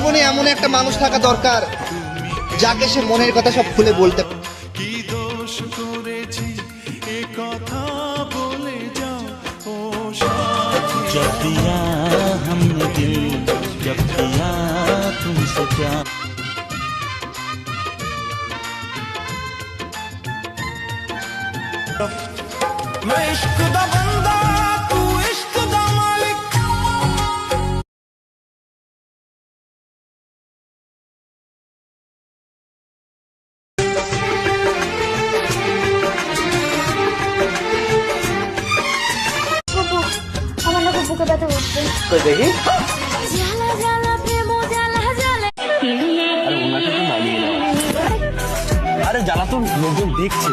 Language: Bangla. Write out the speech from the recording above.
জীবনে এমন একটা মানুষ থাকা দরকার যাকে সে মনের কথা সব খুলে বলতে পারে। কি দোষ করেছি এ কথা বলে যাও ও সাথী। जब दिया हमने दिल जब किया तुमसे प्यार मैं इश्क दा बंदा तू इश्क दा मालिक। ফুপু, আমার না খুব বুকে ব্যথা করছে। দেখি জ্বালা জ্বালা প্রেম জ্বালা জ্বালা। আরে ওনাকে তো মানিয়ে নাও। আরে জ্বালা তো লোকজন দেখছে।